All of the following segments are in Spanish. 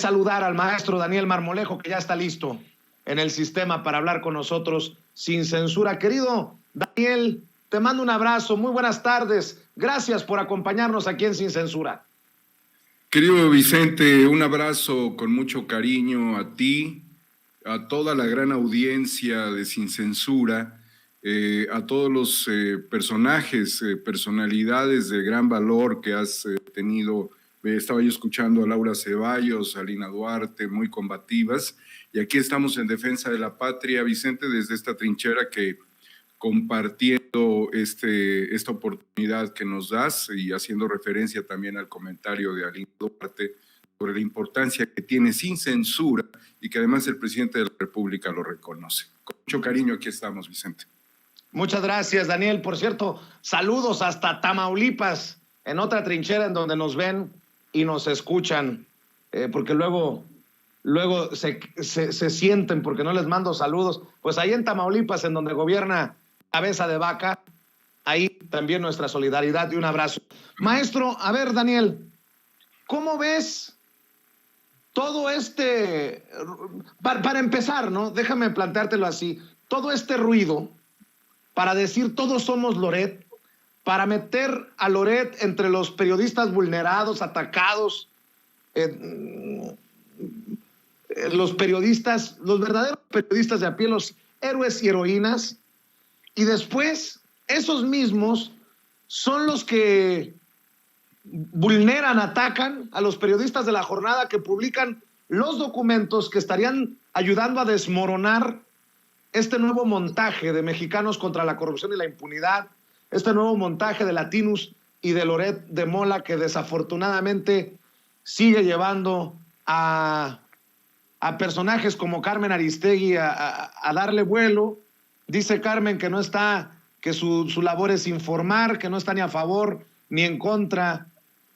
Saludar al maestro Daniel Marmolejo, que ya está listo en el sistema para hablar con nosotros sin censura. Querido Daniel, te mando un abrazo, muy buenas tardes, gracias por acompañarnos aquí en Sin Censura. Querido Vicente, un abrazo con mucho cariño a ti, a toda la gran audiencia de Sin Censura, a todos los personajes, personalidades de gran valor que has tenido. Estaba yo escuchando a Laura Ceballos, a Lina Duarte, muy combativas, y aquí estamos en defensa de la patria, Vicente, desde esta trinchera que compartiendo esta oportunidad que nos das y haciendo referencia también al comentario de Alina Duarte sobre la importancia que tiene Sin Censura y que además el presidente de la República lo reconoce. Con mucho cariño aquí estamos, Vicente. Muchas gracias, Daniel. Por cierto, saludos hasta Tamaulipas, en otra trinchera en donde nos ven y nos escuchan, porque luego se sienten porque no les mando saludos. Pues ahí en Tamaulipas, en donde gobierna Cabeza de Vaca, ahí también nuestra solidaridad y un abrazo. Maestro, a ver, Daniel, ¿cómo ves todo para empezar, ¿no? Déjame planteártelo así, todo este ruido para decir todos somos Loret, para meter a Loret entre los periodistas vulnerados, atacados, los periodistas, los verdaderos periodistas de a pie, los héroes y heroínas, y después esos mismos son los que vulneran, atacan a los periodistas de La Jornada que publican los documentos que estarían ayudando a desmoronar este nuevo montaje de Mexicanos contra la Corrupción y la Impunidad, este nuevo montaje de Latinus y de Loret de Mola, que desafortunadamente sigue llevando a personajes como Carmen Aristegui a darle vuelo. Dice Carmen que no está, que su labor es informar, que no está ni a favor ni en contra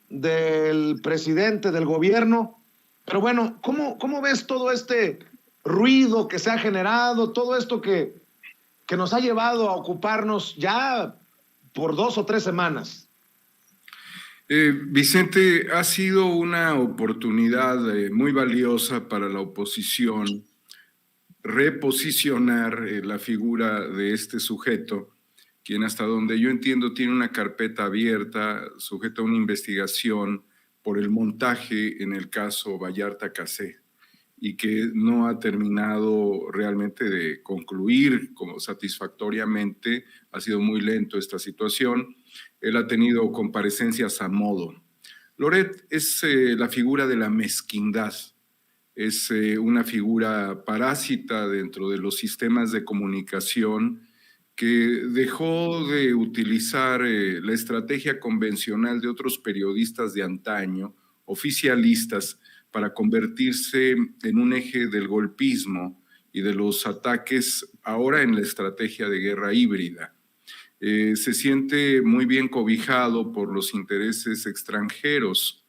del presidente, del gobierno. Pero bueno, ¿cómo ves todo este ruido que se ha generado, todo esto que nos ha llevado a ocuparnos ya por 2 o 3 semanas? Vicente, ha sido una oportunidad muy valiosa para la oposición reposicionar la figura de este sujeto, quien hasta donde yo entiendo tiene una carpeta abierta, sujeta a una investigación por el montaje en el caso Vallarta Cassé, y que no ha terminado realmente de concluir como satisfactoriamente. Ha sido muy lento esta situación. Él ha tenido comparecencias a modo. Loret es la figura de la mezquindad, es una figura parásita dentro de los sistemas de comunicación que dejó de utilizar la estrategia convencional de otros periodistas de antaño, oficialistas, para convertirse en un eje del golpismo y de los ataques ahora en la estrategia de guerra híbrida. Se siente muy bien cobijado por los intereses extranjeros,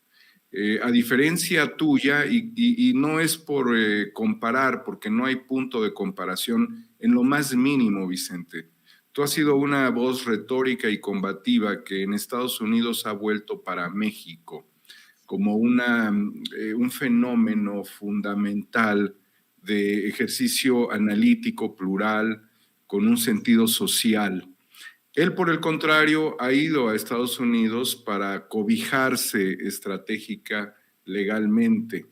a diferencia tuya, y no es por comparar, porque no hay punto de comparación en lo más mínimo, Vicente. Tú has sido una voz retórica y combativa que en Estados Unidos ha vuelto para México como un fenómeno fundamental de ejercicio analítico, plural, con un sentido social. Él, por el contrario, ha ido a Estados Unidos para cobijarse estratégica legalmente.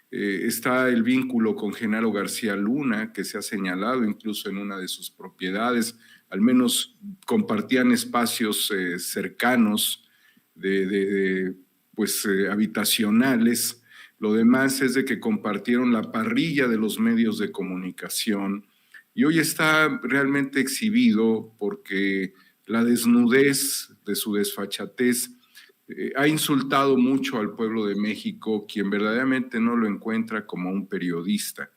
Está el vínculo con Genaro García Luna, que se ha señalado incluso en una de sus propiedades, al menos compartían espacios cercanos habitacionales. Lo demás es de que compartieron la parrilla de los medios de comunicación, y hoy está realmente exhibido porque la desnudez de su desfachatez ha insultado mucho al pueblo de México, quien verdaderamente no lo encuentra como un periodista.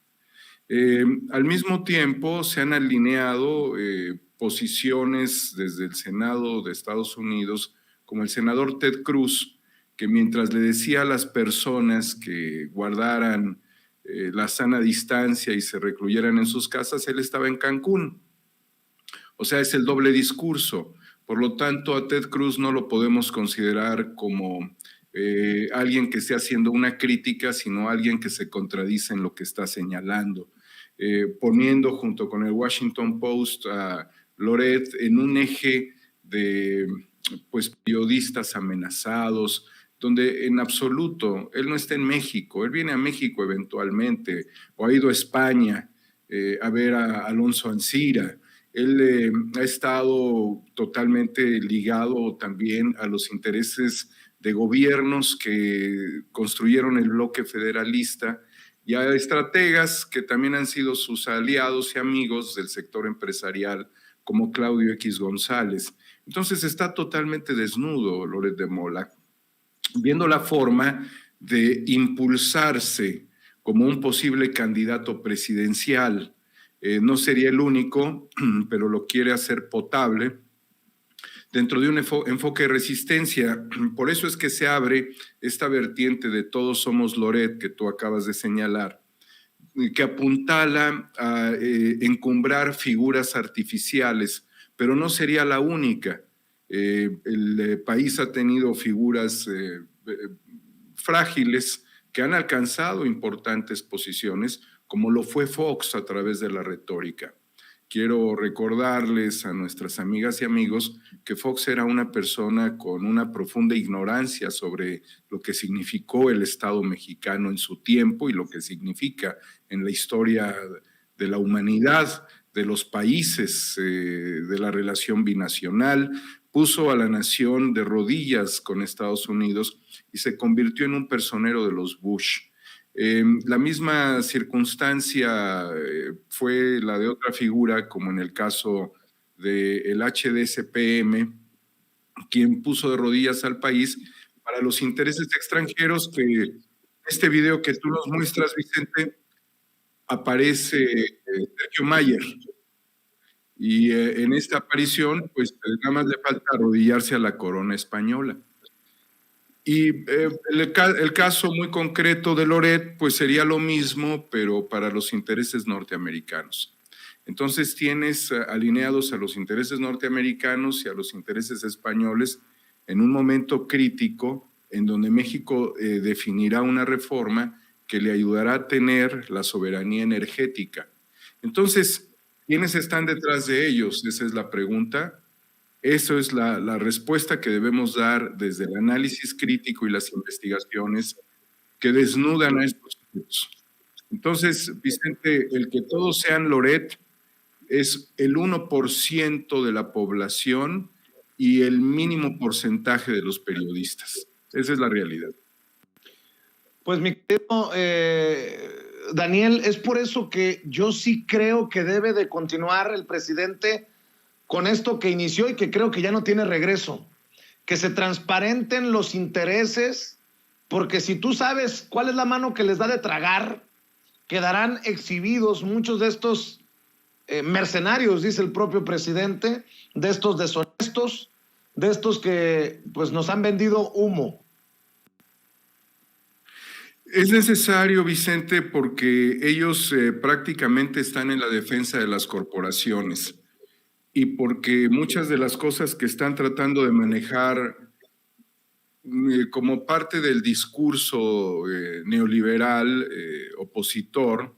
Al mismo tiempo se han alineado posiciones desde el Senado de Estados Unidos, como el senador Ted Cruz, que mientras le decía a las personas que guardaran la sana distancia y se recluyeran en sus casas, él estaba en Cancún. O sea, es el doble discurso. Por lo tanto, a Ted Cruz no lo podemos considerar como alguien que esté haciendo una crítica, sino alguien que se contradice en lo que está señalando, poniendo junto con el Washington Post a Loret en un eje de pues, periodistas amenazados, donde en absoluto, él no está en México, él viene a México eventualmente, o ha ido a España a ver a Alonso Ancira. Él ha estado totalmente ligado también a los intereses de gobiernos que construyeron el bloque federalista y a estrategas que también han sido sus aliados y amigos del sector empresarial, como Claudio X González. Entonces está totalmente desnudo Loret de Mola, viendo la forma de impulsarse como un posible candidato presidencial. No sería el único, pero lo quiere hacer potable dentro de un enfoque de resistencia. Por eso es que se abre esta vertiente de Todos Somos Loret, que tú acabas de señalar, que apuntala a encumbrar figuras artificiales, pero no sería la única. El país ha tenido figuras frágiles que han alcanzado importantes posiciones, como lo fue Fox a través de la retórica. Quiero recordarles a nuestras amigas y amigos que Fox era una persona con una profunda ignorancia sobre lo que significó el Estado mexicano en su tiempo y lo que significa en la historia de la humanidad, de los países, de la relación binacional. Puso a la nación de rodillas con Estados Unidos y se convirtió en un personero de los Bush. La misma circunstancia fue la de otra figura, como en el caso del HDSPM, quien puso de rodillas al país para los intereses extranjeros, que este video que tú nos muestras, Vicente, aparece Sergio Mayer. Y en esta aparición, pues nada más le falta arrodillarse a la corona española. Y el caso muy concreto de Loret, pues sería lo mismo, pero para los intereses norteamericanos. Entonces tienes alineados a los intereses norteamericanos y a los intereses españoles en un momento crítico en donde México definirá una reforma que le ayudará a tener la soberanía energética. Entonces, ¿quiénes están detrás de ellos? Esa es la pregunta. Eso es la respuesta que debemos dar desde el análisis crítico y las investigaciones que desnudan a estos sujetos. Entonces, Vicente, el que todos sean Loret es el 1% de la población y el mínimo porcentaje de los periodistas. Esa es la realidad. Pues mi querido Daniel, es por eso que yo sí creo que debe de continuar el presidente con esto que inició y que creo que ya no tiene regreso, que se transparenten los intereses, porque si tú sabes cuál es la mano que les da de tragar, quedarán exhibidos muchos de estos mercenarios, dice el propio presidente, de estos deshonestos, de estos que pues nos han vendido humo. Es necesario, Vicente, porque ellos prácticamente están en la defensa de las corporaciones. Y porque muchas de las cosas que están tratando de manejar como parte del discurso neoliberal opositor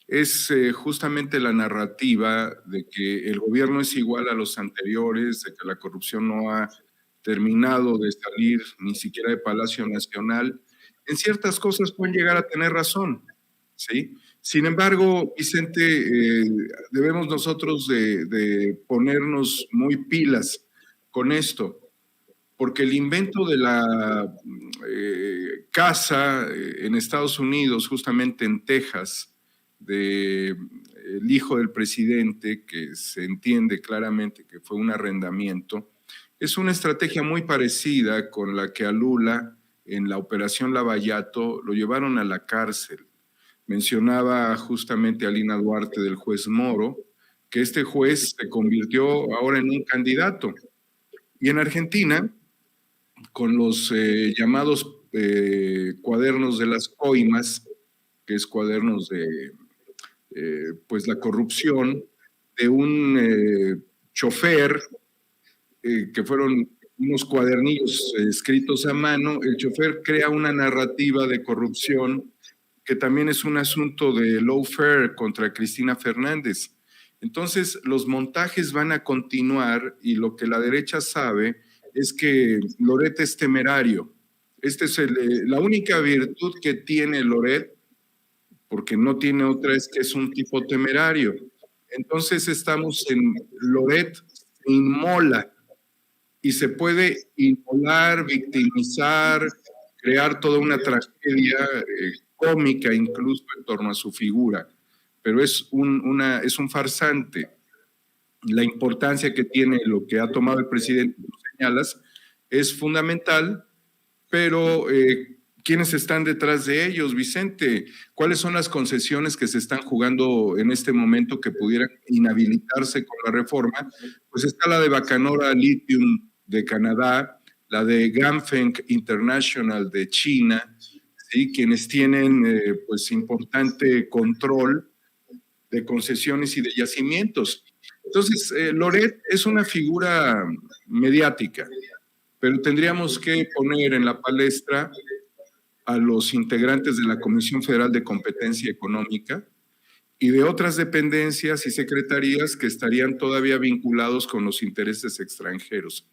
es justamente la narrativa de que el gobierno es igual a los anteriores, de que la corrupción no ha terminado de salir ni siquiera de Palacio Nacional. En ciertas cosas pueden llegar a tener razón, ¿sí? Sin embargo, Vicente, debemos nosotros de ponernos muy pilas con esto, porque el invento de la casa en Estados Unidos, justamente en Texas, del hijo del presidente, que se entiende claramente que fue un arrendamiento, es una estrategia muy parecida con la que a Lula, en la Operación Lavallato, lo llevaron a la cárcel. Mencionaba justamente a Lina Duarte del juez Moro, que este juez se convirtió ahora en un candidato. Y en Argentina, con los llamados cuadernos de las coimas, que es cuadernos de pues la corrupción, de un chofer que fueron unos cuadernillos escritos a mano, el chofer crea una narrativa de corrupción que también es un asunto de lawfare contra Cristina Fernández. Entonces, los montajes van a continuar y lo que la derecha sabe es que Loret es temerario. Esta es la única virtud que tiene Loret, porque no tiene otra, es que es un tipo temerario. Entonces estamos en Loret se inmola y se puede inmolar, victimizar, crear toda una tragedia cómica incluso en torno a su figura, pero es un farsante. La importancia que tiene lo que ha tomado el presidente, tú señalas, es fundamental, pero ¿quiénes están detrás de ellos, Vicente? ¿Cuáles son las concesiones que se están jugando en este momento que pudieran inhabilitarse con la reforma? Pues está la de Bacanora Lithium de Canadá, la de Ganfeng International de China, ¿sí? Quienes tienen pues importante control de concesiones y de yacimientos. Entonces, Loret es una figura mediática, pero tendríamos que poner en la palestra a los integrantes de la Comisión Federal de Competencia Económica y de otras dependencias y secretarías que estarían todavía vinculados con los intereses extranjeros.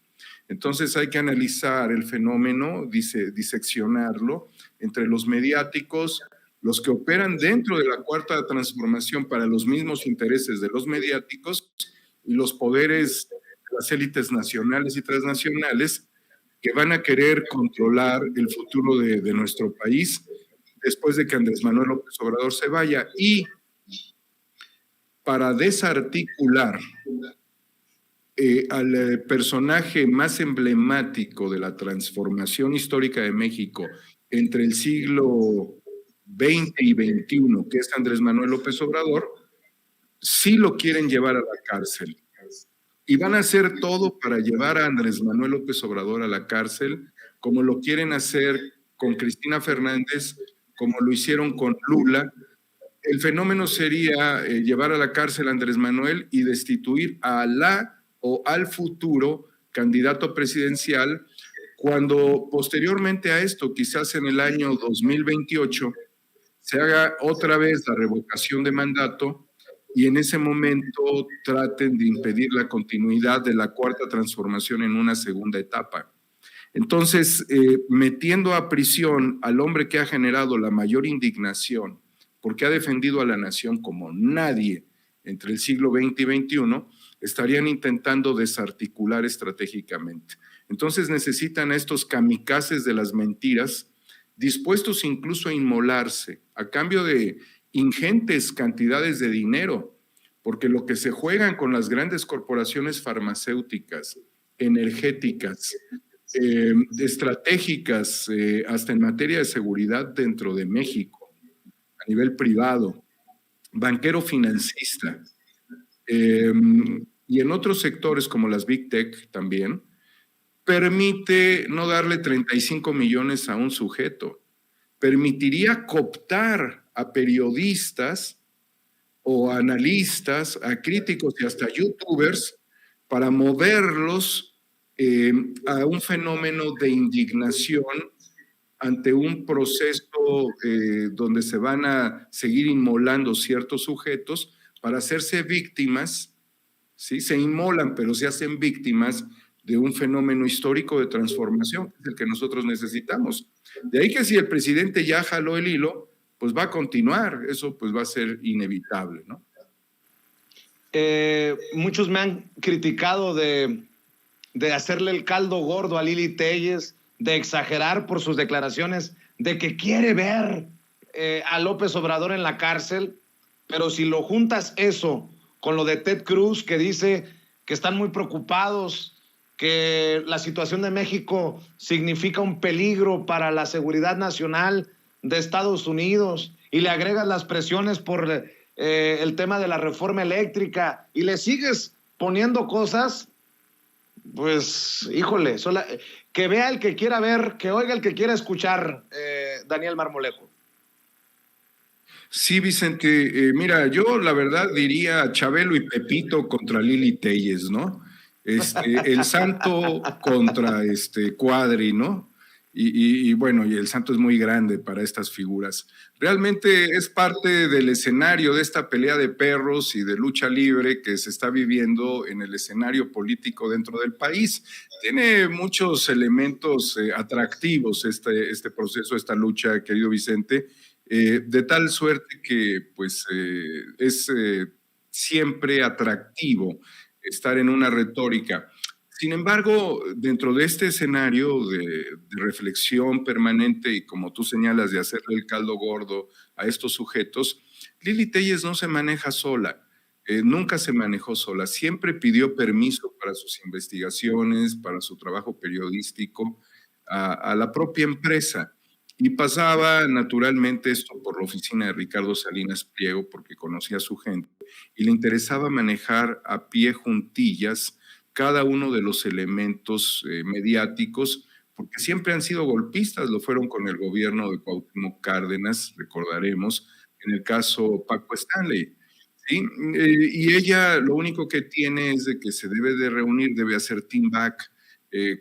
Entonces hay que analizar el fenómeno, diseccionarlo entre los mediáticos, los que operan dentro de la Cuarta Transformación para los mismos intereses de los mediáticos y los poderes de las élites nacionales y transnacionales que van a querer controlar el futuro de nuestro país después de que Andrés Manuel López Obrador se vaya. Y para desarticular al personaje más emblemático de la transformación histórica de México entre el siglo XX y XXI, que es Andrés Manuel López Obrador, sí lo quieren llevar a la cárcel. Y van a hacer todo para llevar a Andrés Manuel López Obrador a la cárcel, como lo quieren hacer con Cristina Fernández, como lo hicieron con Lula. El fenómeno sería llevar a la cárcel a Andrés Manuel y destituir a la o al futuro candidato presidencial, cuando posteriormente a esto, quizás en el año 2028, se haga otra vez la revocación de mandato y en ese momento traten de impedir la continuidad de la Cuarta Transformación en una segunda etapa. Entonces, metiendo a prisión al hombre que ha generado la mayor indignación, porque ha defendido a la nación como nadie entre el siglo XX y XXI, estarían intentando desarticular estratégicamente. Entonces necesitan a estos kamikazes de las mentiras, dispuestos incluso a inmolarse a cambio de ingentes cantidades de dinero, porque lo que se juegan con las grandes corporaciones farmacéuticas, energéticas, estratégicas, hasta en materia de seguridad dentro de México, a nivel privado, banquero financista, y en otros sectores como las Big Tech también, permite no darle 35 millones a un sujeto, permitiría cooptar a periodistas o analistas, a críticos y hasta youtubers para moverlos a un fenómeno de indignación ante un proceso donde se van a seguir inmolando ciertos sujetos para hacerse víctimas, ¿sí? Se inmolan, pero se hacen víctimas de un fenómeno histórico de transformación, que es el que nosotros necesitamos. De ahí que si el presidente ya jaló el hilo, pues va a continuar, eso pues va a ser inevitable, ¿no? Muchos me han criticado de hacerle el caldo gordo a Lili Téllez, de exagerar por sus declaraciones, de que quiere ver a López Obrador en la cárcel, pero si lo juntas eso con lo de Ted Cruz, que dice que están muy preocupados, que la situación de México significa un peligro para la seguridad nacional de Estados Unidos, y le agregas las presiones por el tema de la reforma eléctrica, y le sigues poniendo cosas, pues, híjole, que vea el que quiera ver, que oiga el que quiera escuchar, Daniel Marmolejo. Sí, Vicente, mira, yo la verdad diría Chabelo y Pepito contra Lili Téllez, ¿no? El Santo contra Cuadri, ¿no? Y bueno, y el Santo es muy grande para estas figuras. Realmente es parte del escenario de esta pelea de perros y de lucha libre que se está viviendo en el escenario político dentro del país. Tiene muchos elementos atractivos este proceso, esta lucha, querido Vicente, de tal suerte que pues es siempre atractivo estar en una retórica. Sin embargo, dentro de este escenario de reflexión permanente y como tú señalas, de hacerle el caldo gordo a estos sujetos, Lili Téllez no se maneja sola, nunca se manejó sola, siempre pidió permiso para sus investigaciones, para su trabajo periodístico, a la propia empresa. Y pasaba naturalmente esto por la oficina de Ricardo Salinas Pliego, porque conocía a su gente, y le interesaba manejar a pie juntillas cada uno de los elementos mediáticos, porque siempre han sido golpistas, lo fueron con el gobierno de Cuauhtémoc Cárdenas, recordaremos, en el caso Paco Stanley, ¿sí? Y ella lo único que tiene es de que se debe de reunir, debe hacer team back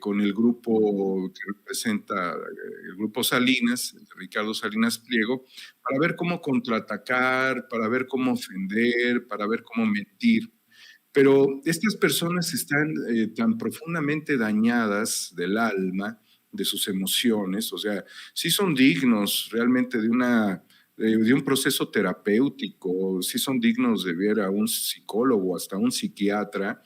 con el grupo que representa el grupo Salinas, Ricardo Salinas Pliego, para ver cómo contraatacar, para ver cómo ofender, para ver cómo mentir. Pero estas personas están tan profundamente dañadas del alma, de sus emociones, o sea, sí son dignos realmente de un proceso terapéutico, sí son dignos de ver a un psicólogo, hasta un psiquiatra,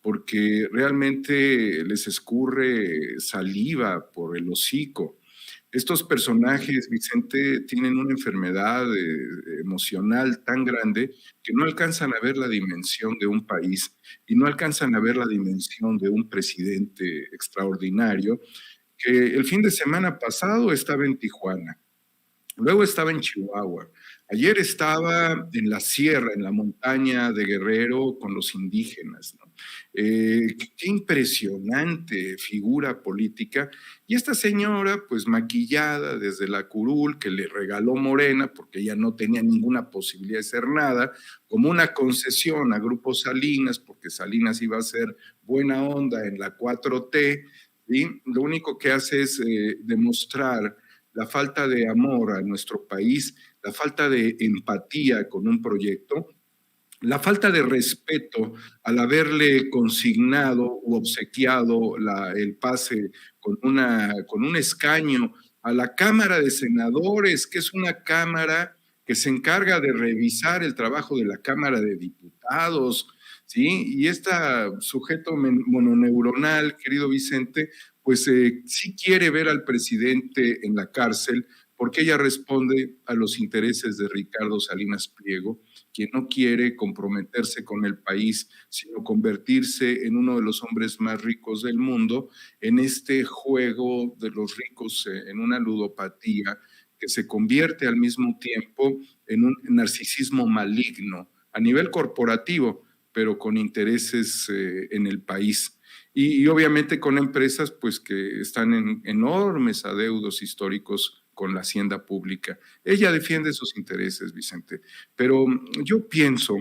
porque realmente les escurre saliva por el hocico. Estos personajes, Vicente, tienen una enfermedad emocional tan grande que no alcanzan a ver la dimensión de un país y no alcanzan a ver la dimensión de un presidente extraordinario que el fin de semana pasado estaba en Tijuana, luego estaba en Chihuahua, ayer estaba en la sierra, en la montaña de Guerrero con los indígenas, ¿no? Qué impresionante figura política. Y esta señora, pues maquillada desde la curul que le regaló Morena, porque ella no tenía ninguna posibilidad de hacer nada, como una concesión a Grupo Salinas, porque Salinas iba a ser buena onda en la 4T, ¿sí? Lo único que hace es demostrar la falta de amor a nuestro país, la falta de empatía con un proyecto, la falta de respeto al haberle consignado u obsequiado el pase con un escaño a la Cámara de Senadores, que es una cámara que se encarga de revisar el trabajo de la Cámara de Diputados, ¿sí? Y este sujeto mononeuronal, querido Vicente, pues sí quiere ver al presidente en la cárcel porque ella responde a los intereses de Ricardo Salinas Pliego, quien no quiere comprometerse con el país, sino convertirse en uno de los hombres más ricos del mundo, en este juego de los ricos, en una ludopatía que se convierte al mismo tiempo en un narcisismo maligno a nivel corporativo, pero con intereses en el país. Y obviamente con empresas pues que están en enormes adeudos históricos con la hacienda pública. Ella defiende esos intereses, Vicente, pero yo pienso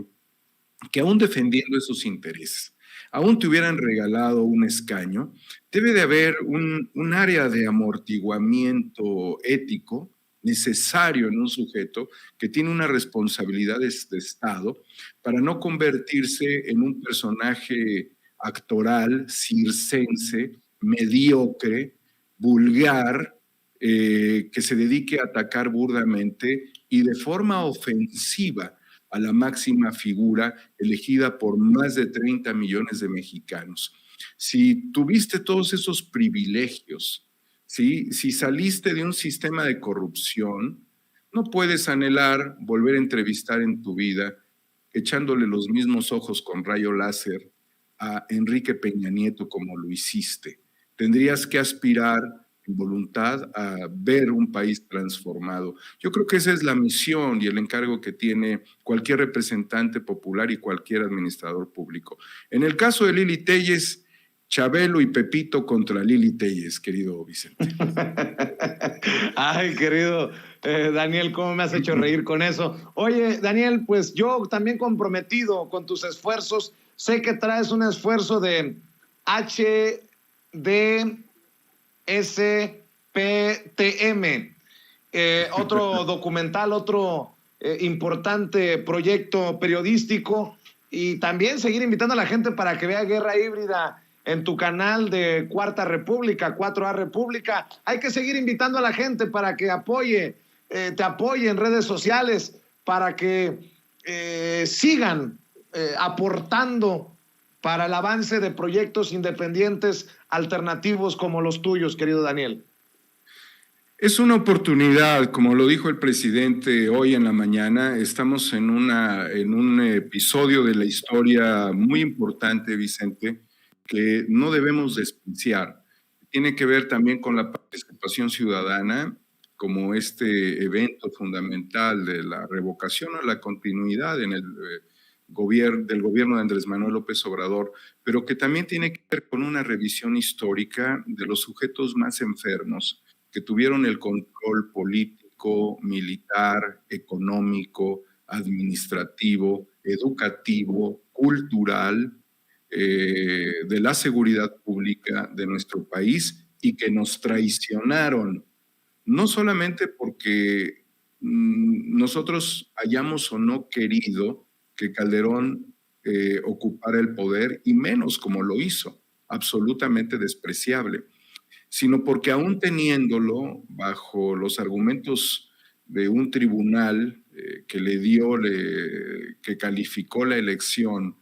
que aún defendiendo esos intereses, aún te hubieran regalado un escaño, debe de haber un área de amortiguamiento ético necesario en un sujeto que tiene una responsabilidad de Estado para no convertirse en un personaje actoral, circense, mediocre, vulgar, que se dedique a atacar burdamente y de forma ofensiva a la máxima figura elegida por más de 30 millones de mexicanos. Si tuviste todos esos privilegios, ¿sí? Si saliste de un sistema de corrupción, no puedes anhelar volver a entrevistar en tu vida echándole los mismos ojos con rayo láser a Enrique Peña Nieto como lo hiciste. Tendrías que aspirar en voluntad a ver un país transformado. Yo creo que esa es la misión y el encargo que tiene cualquier representante popular y cualquier administrador público. En el caso de Lili Téllez, Chabelo y Pepito contra Lili Téllez, querido Vicente. Ay, querido Daniel, ¿cómo me has hecho reír con eso? Oye, Daniel, pues yo también comprometido con tus esfuerzos, sé que traes un esfuerzo de HDSPTM. Otro documental, otro importante proyecto periodístico, y también seguir invitando a la gente para que vea Guerra Híbrida en tu canal de Cuarta República, 4A República. Hay que seguir invitando a la gente para que te apoye en redes sociales, para que sigan aportando para el avance de proyectos independientes alternativos como los tuyos, querido Daniel. Es una oportunidad, como lo dijo el presidente hoy en la mañana. Estamos en un episodio de la historia muy importante, Vicente, que no debemos despreciar. Tiene que ver también con la participación ciudadana, como este evento fundamental de la revocación o la continuidad en el del gobierno de Andrés Manuel López Obrador, pero que también tiene que ver con una revisión histórica de los sujetos más enfermos que tuvieron el control político, militar, económico, administrativo, educativo, cultural, de la seguridad pública de nuestro país, y que nos traicionaron, no solamente porque nosotros hayamos o no querido que Calderón ocupara el poder, y menos como lo hizo, absolutamente despreciable, sino porque aún teniéndolo bajo los argumentos de un tribunal que calificó la elección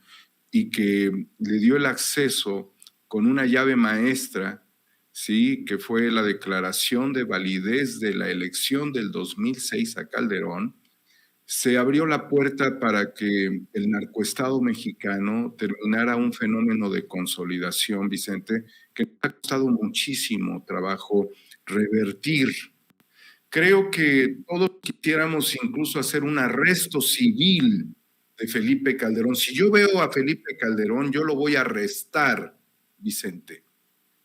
y que le dio el acceso con una llave maestra, ¿sí?, que fue la declaración de validez de la elección del 2006 a Calderón, se abrió la puerta para que el narcoestado mexicano terminara un fenómeno de consolidación, Vicente, que nos ha costado muchísimo trabajo revertir. Creo que todos quisiéramos incluso hacer un arresto civil de Felipe Calderón. Si yo veo a Felipe Calderón, yo lo voy a arrestar, Vicente.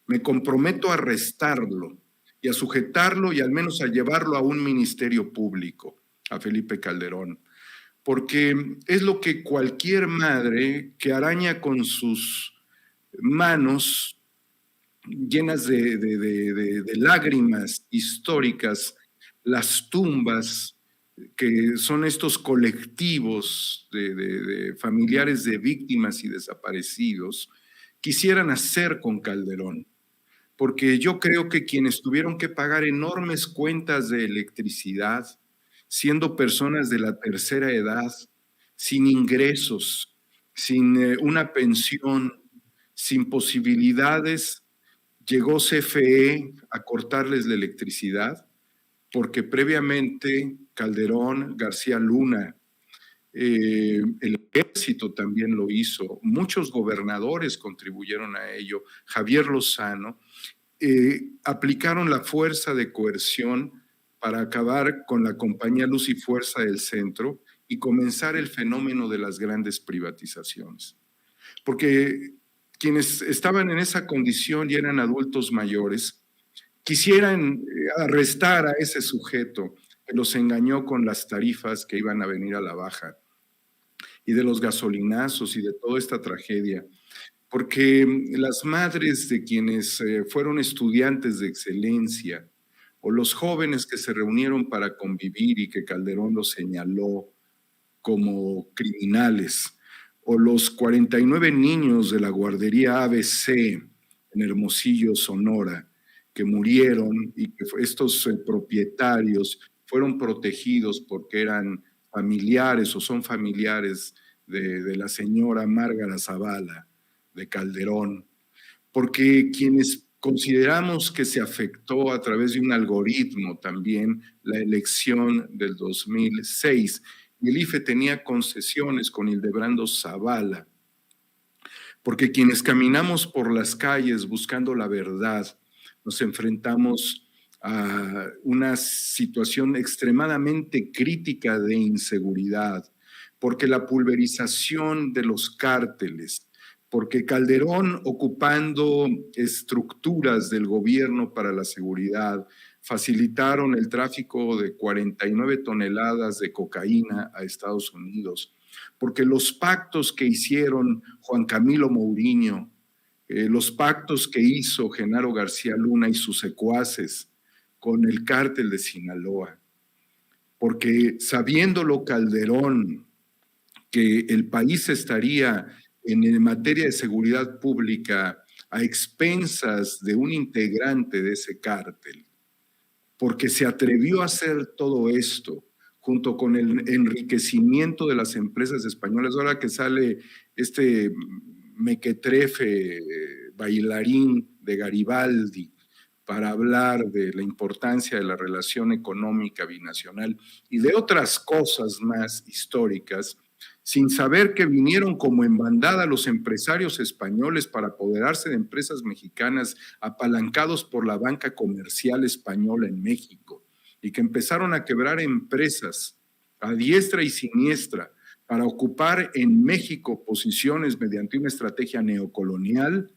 Me comprometo a arrestarlo y a sujetarlo y al menos a llevarlo a un ministerio público, a Felipe Calderón, porque es lo que cualquier madre que araña con sus manos llenas de lágrimas históricas las tumbas, que son estos colectivos de familiares de víctimas y desaparecidos, quisieran hacer con Calderón. Porque yo creo que quienes tuvieron que pagar enormes cuentas de electricidad, siendo personas de la tercera edad, sin ingresos, sin una pensión, sin posibilidades, llegó CFE a cortarles la electricidad, porque previamente Calderón, García Luna, el ejército también lo hizo, muchos gobernadores contribuyeron a ello, Javier Lozano, aplicaron la fuerza de coerción para acabar con la compañía Luz y Fuerza del Centro y comenzar el fenómeno de las grandes privatizaciones. Porque quienes estaban en esa condición y eran adultos mayores, quisieran arrestar a ese sujeto que los engañó con las tarifas que iban a venir a la baja, y de los gasolinazos y de toda esta tragedia, porque las madres de quienes fueron estudiantes de excelencia, o los jóvenes que se reunieron para convivir y que Calderón los señaló como criminales, o los 49 niños de la guardería ABC en Hermosillo, Sonora, que murieron, y que estos propietarios fueron protegidos porque eran familiares o son familiares de la señora Márgara Zavala de Calderón, porque quienes consideramos que se afectó a través de un algoritmo también la elección del 2006, y el IFE tenía concesiones con Hildebrando Zavala, porque quienes caminamos por las calles buscando la verdad, nos enfrentamos a una situación extremadamente crítica de inseguridad, porque la pulverización de los cárteles, porque Calderón ocupando estructuras del gobierno para la seguridad, facilitaron el tráfico de 49 toneladas de cocaína a Estados Unidos, porque los pactos que hicieron Juan Camilo Mourinho los pactos que hizo Genaro García Luna y sus secuaces con el cártel de Sinaloa, porque sabiéndolo Calderón que el país estaría en materia de seguridad pública a expensas de un integrante de ese cártel, porque se atrevió a hacer todo esto junto con el enriquecimiento de las empresas españolas. Ahora que sale este mequetrefe bailarín de Garibaldi para hablar de la importancia de la relación económica binacional y de otras cosas más históricas, sin saber que vinieron como en bandada los empresarios españoles para apoderarse de empresas mexicanas apalancados por la banca comercial española en México y que empezaron a quebrar empresas a diestra y siniestra para ocupar en México posiciones mediante una estrategia neocolonial.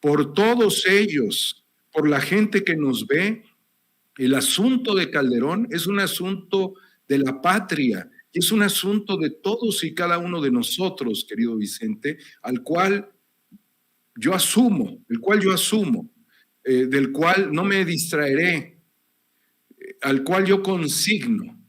Por todos ellos, por la gente que nos ve, el asunto de Calderón es un asunto de la patria, es un asunto de todos y cada uno de nosotros, querido Vicente, al cual yo asumo, del cual no me distraeré, al cual yo consigno,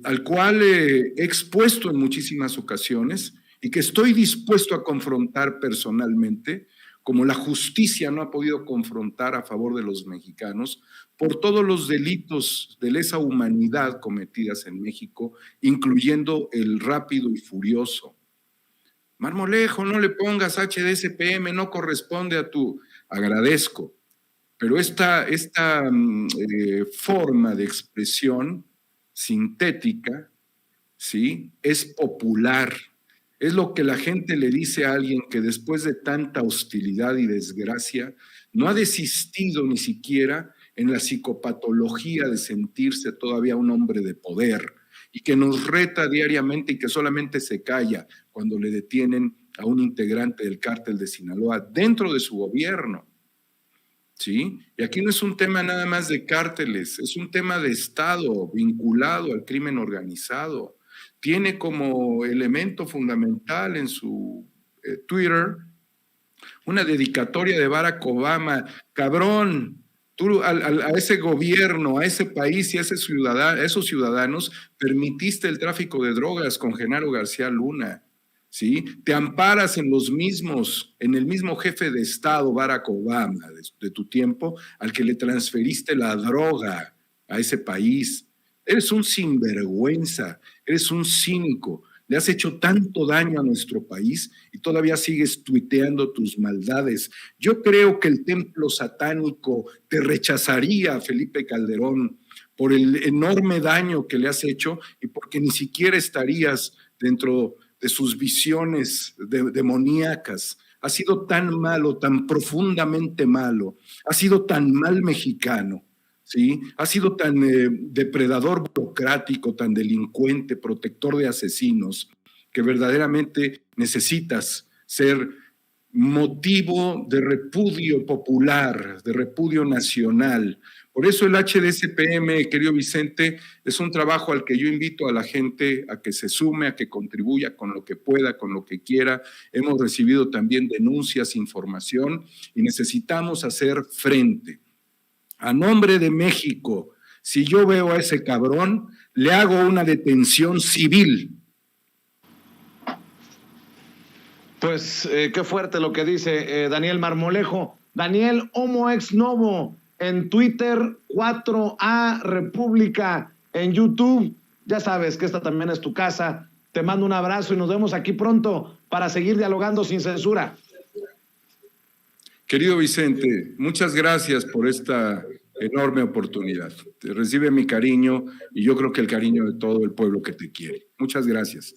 al cual he expuesto en muchísimas ocasiones y que estoy dispuesto a confrontar personalmente, como la justicia no ha podido confrontar a favor de los mexicanos, por todos los delitos de lesa humanidad cometidas en México, incluyendo el Rápido y Furioso. Marmolejo, no le pongas HDSPM, no corresponde a tu... Agradezco, pero esta forma de expresión sintética, ¿sí?, es popular. Es lo que la gente le dice a alguien que después de tanta hostilidad y desgracia no ha desistido ni siquiera en la psicopatología de sentirse todavía un hombre de poder y que nos reta diariamente y que solamente se calla cuando le detienen a un integrante del cártel de Sinaloa dentro de su gobierno. ¿Sí? Y aquí no es un tema nada más de cárteles, es un tema de Estado vinculado al crimen organizado. Tiene como elemento fundamental en su Twitter una dedicatoria de Barack Obama. Cabrón, tú a ese gobierno, a ese país y a esos ciudadanos permitiste el tráfico de drogas con Genaro García Luna, ¿sí? Te amparas en el mismo jefe de Estado, Barack Obama, de tu tiempo, al que le transferiste la droga a ese país. Eres un sinvergüenza, eres un cínico, le has hecho tanto daño a nuestro país y todavía sigues tuiteando tus maldades. Yo creo que el templo satánico te rechazaría, Felipe Calderón, por el enorme daño que le has hecho y porque ni siquiera estarías dentro de sus visiones demoníacas. Ha sido tan malo, tan profundamente malo, ha sido tan mal mexicano, ¿sí? Ha sido tan depredador burocrático, tan delincuente, protector de asesinos, que verdaderamente necesitas ser motivo de repudio popular, de repudio nacional. Por eso el HDSPM, querido Vicente, es un trabajo al que yo invito a la gente a que se sume, a que contribuya con lo que pueda, con lo que quiera. Hemos recibido también denuncias, información y necesitamos hacer frente. A nombre de México, si yo veo a ese cabrón, le hago una detención civil. Pues qué fuerte lo que dice Daniel Marmolejo. Daniel Homo Ex Novo en Twitter, 4A República en YouTube. Ya sabes que esta también es tu casa. Te mando un abrazo y nos vemos aquí pronto para seguir dialogando sin censura. Querido Vicente, muchas gracias por esta enorme oportunidad. Te recibe mi cariño y yo creo que el cariño de todo el pueblo que te quiere. Muchas gracias.